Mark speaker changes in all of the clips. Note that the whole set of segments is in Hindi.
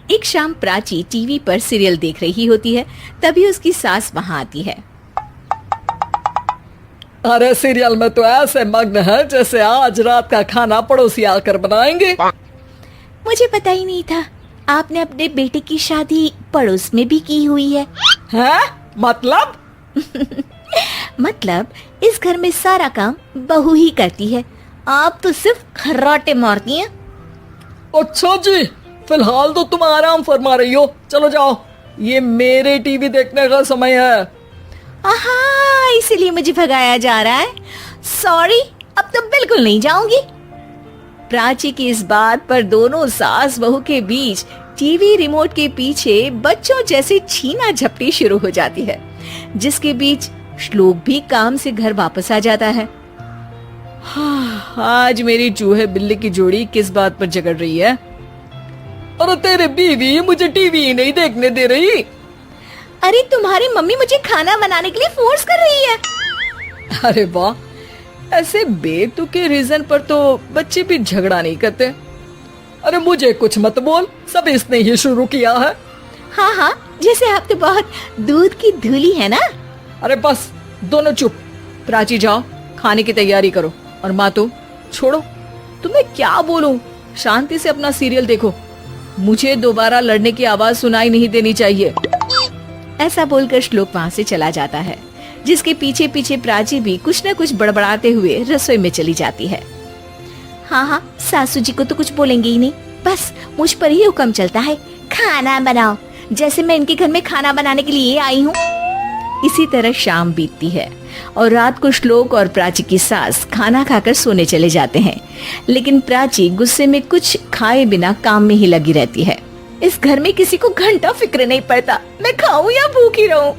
Speaker 1: एक शाम प्राची टीवी पर सीरियल देख रही होती है। तभी उसकी सास वहाँ आती है।
Speaker 2: अरे सीरियल में तो ऐसे मग्न है जैसे आज रात का खाना पड़ोसी आकर बनाएंगे।
Speaker 1: मुझे पता ही नहीं था आपने अपने बेटे की शादी पड़ोस में भी की हुई है।
Speaker 2: हैं? मतलब?
Speaker 1: मतलब इस घर में सारा काम बहू ही करती है, आप तो सिर्फ खर्राटे मारती हैं।
Speaker 2: अच्छा जी, फिलहाल तो तुम आराम फरमा रही हो, चलो जाओ, ये मेरे टीवी देखने का समय है।
Speaker 1: आहा, इसीलिए मुझे भगाया जा रहा है। सॉरी, अब तो बिल्कुल नहीं जाऊंगी। प्राची की इस बात पर दोनों सास बहू के बीच टीवी रिमोट के पीछे बच्चों जैसे छीना झपटी शुरू हो जाती है, जिसके बीच श्लोक भी काम से घर वापस आ जाता है।
Speaker 2: आज मेरी चूहे बिल्ली की जोड़ी किस बात पर झगड़ रही है? अरे तेरे बीवी मुझे टीवी ही नहीं देखने दे रही।
Speaker 1: अरे तुम्हारी मम्मी मुझे खाना बनाने के लिए फोर्स कर रही है।
Speaker 2: अरे वाह, ऐसे बेतुके रीजन पर तो बच्चे भी झगड़ा नहीं करते। अरे मुझे कुछ मत बोल, सब इसने ही शुरू किया है।
Speaker 1: हाँ हाँ, जैसे आप तो बहुत दूध की धूली है ना।
Speaker 2: अरे बस दोनों चुप। प्राची जाओ, खाने की तैयारी करो। और माँ तो छोड़ो, तुम्हें क्या बोलूं, शांति से अपना सीरियल देखो, मुझे दोबारा लड़ने की आवाज सुनाई नहीं देनी चाहिए।
Speaker 1: ऐसा बोलकर श्लोक वहाँ से चला जाता है, जिसके पीछे पीछे प्राची भी कुछ न कुछ बड़बड़ाते हुए रसोई में चली जाती है। हाँ हाँ, सासू जी को तो कुछ बोलेंगे ही नहीं, बस मुझ पर ही हुक्म चलता है, खाना बनाओ, जैसे मैं इनके घर में खाना बनाने के लिए आई हूँ। इसी तरह शाम बीतती है और रात को श्लोक और प्राची की सास खाना खाकर सोने चले जाते हैं, लेकिन प्राची गुस्से में कुछ खाए बिना काम में ही लगी रहती है। इस घर में किसी को घंटा फिक्र नहीं पड़ता, मैं खाऊं या भूखी रहूं।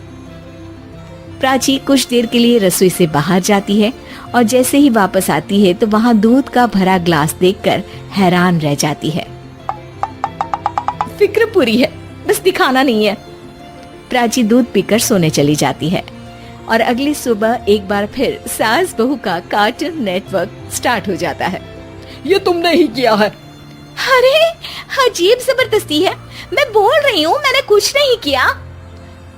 Speaker 1: प्राची कुछ देर के लिए रसोई से बाहर जाती है और जैसे ही वापस आती है तो वहाँ दूध का भरा ग्लास देखकर हैरान रह जाती है। फिक्र पूरी है, बस दिखाना नहीं है। प्राची दूध पीकर सोने चली जाती है और अगली सुबह एक बार फिर सास बहू का कार्टून नेटवर्क स्टार्ट हो जाता है।
Speaker 2: ये तुमने ही किया है।
Speaker 1: अरे अजीब जबरदस्ती है, मैं बोल रही हूँ मैंने कुछ नहीं किया।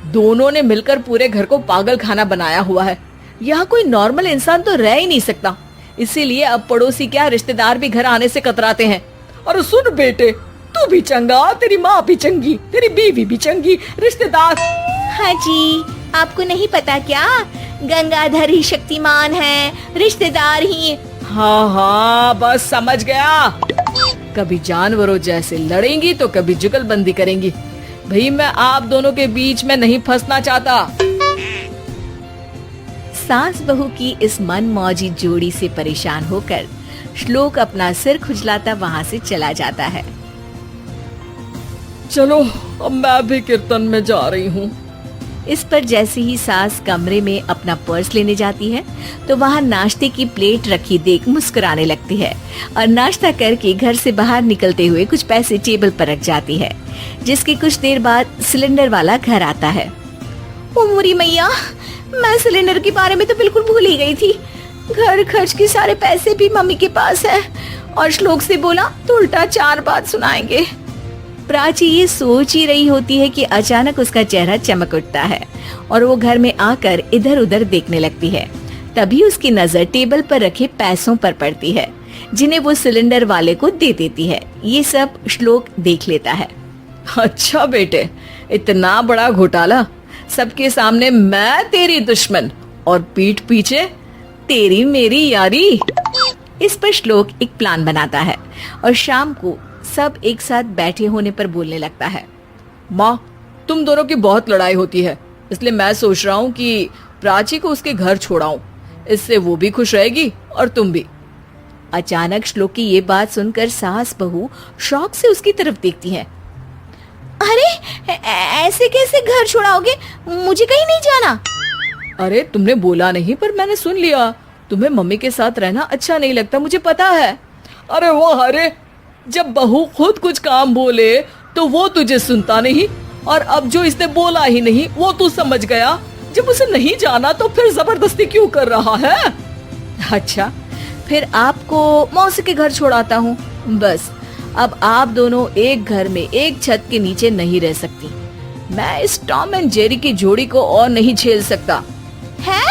Speaker 2: दोनों ने मिलकर पूरे घर को पागल खाना बनाया हुआ है। यहाँ कोई नॉर्मल इंसान तो रह ही नहीं सकता, इसीलिए अब पड़ोसी क्या रिश्तेदार भी घर आने से कतराते हैं। और सुन बेटे, तू भी चंगा, तेरी माँ भी चंगी, तेरी बीवी भी चंगी, रिश्तेदार।
Speaker 1: हाँ जी, आपको नहीं पता क्या, गंगाधर ही शक्तिमान है, रिश्तेदार ही।
Speaker 2: हाँ हाँ, बस समझ गया। कभी जानवरों जैसे लड़ेंगी तो कभी जुगलबंदी करेंगी। भाई मैं आप दोनों के बीच में नहीं फंसना चाहता।
Speaker 1: सास बहू की इस मनमौजी जोड़ी से परेशान होकर श्लोक अपना सिर खुजलाता वहाँ से चला जाता है।
Speaker 2: चलो अब मैं भी कीर्तन में जा रही हूँ।
Speaker 1: इस पर जैसे ही सास कमरे में अपना पर्स लेने जाती है तो वहाँ नाश्ते की प्लेट रखी देख मुस्कुराने लगती है और नाश्ता करके घर से बाहर निकलते हुए कुछ पैसे टेबल पर रख जाती है, जिसके कुछ देर बाद सिलेंडर वाला घर आता है। ओ मोरी मैया, मैं सिलेंडर के बारे में तो बिल्कुल भूल ही गई थी। घर खर्च के सारे पैसे भी मम्मी के पास है और श्लोक से बोला तो उल्टा 4 बात सुनाएंगे। प्राची ये सोच ही रही होती है कि अचानक उसका चेहरा चमक उठता है और वो घर में आकर इधर उधर देखने लगती है। तभी उसकी नजर टेबल पर रखे पैसों पर पड़ती है, जिन्हें वो सिलेंडर वाले को दे देती है। ये सब श्लोक देख लेता है।
Speaker 2: अच्छा बेटे, इतना बड़ा घोटाला, सबके सामने मैं तेरी दुश्मन और पीठ पीछे तेरी मेरी यारी।
Speaker 1: इस पर श्लोक एक प्लान बनाता है और शाम को सब एक साथ बैठे होने पर बोलने लगता है।
Speaker 2: माँ, तुम दोनों की बहुत लड़ाई होती है, इसलिए मैं सोच रहा हूँ कि प्राची को उसके घर छोड़ाऊं, इससे वो भी खुश रहेगी और तुम भी।
Speaker 1: अचानक श्लोक की ये बात सुनकर सास बहू शौक से उसकी तरफ देखती हैं। अरे ऐसे कैसे घर छोड़ाओगे, मुझे कहीं नहीं जाना।
Speaker 2: अरे तुमने बोला नहीं पर मैंने सुन लिया, तुम्हें मम्मी के साथ रहना अच्छा नहीं लगता, मुझे पता है। अरे वाह, अरे जब बहू खुद कुछ काम बोले तो वो तुझे सुनता नहीं, और अब जो इसने बोला ही नहीं वो तू समझ गया। जब उसे नहीं जाना तो फिर जबरदस्ती क्यों कर रहा है?
Speaker 1: अच्छा, फिर आपको मौसी के घर छोड़ाता हूँ, बस
Speaker 2: अब आप दोनों एक घर में एक छत के नीचे नहीं रह सकती। मैं इस टॉम एंड जेरी की जोड़ी को और नहीं झेल सकता।
Speaker 1: है?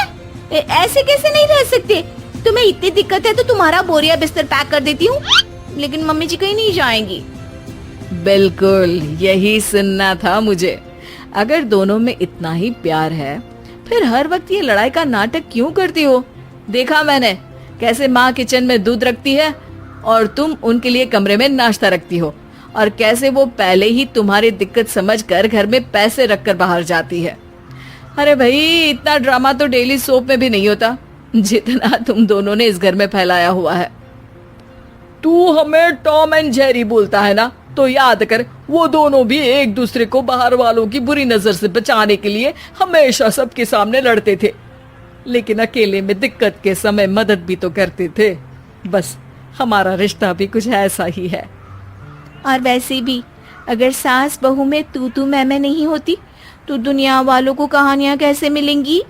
Speaker 1: ऐसे कैसे नहीं रह सकते? तुम्हें इतनी दिक्कत है तो तुम्हारा बोरिया बिस्तर पैक कर देती हूँ, लेकिन मम्मी जी कहीं नहीं जाएंगी।
Speaker 2: बिल्कुल यही सुनना था मुझे। अगर दोनों में इतना ही प्यार है फिर हर वक्त ये लड़ाई का नाटक क्यों करती हो? देखा मैंने कैसे माँ किचन में दूध रखती है और तुम उनके लिए कमरे में नाश्ता रखती हो, और कैसे वो पहले ही तुम्हारी दिक्कत समझकर घर में पैसे रखकर बाहर जाती है। अरे भाई, इतना ड्रामा तो डेली सोप में भी नहीं होता जितना तुम दोनों ने इस घर में फैलाया हुआ है। तू हमें टॉम एंड जेरी बोलता है ना, तो याद कर वो दोनों भी एक दूसरे को बाहर वालों की बुरी नजर से बचाने के लिए हमेशा सबके सामने लड़ते थे, लेकिन अकेले में दिक्कत के समय मदद भी तो करते थे। बस हमारा रिश्ता भी कुछ ऐसा ही है।
Speaker 1: और वैसे भी अगर सास बहू में तू मैं नहीं होती तो दुनिया वालों को कहानियां कैसे मिलेंगी?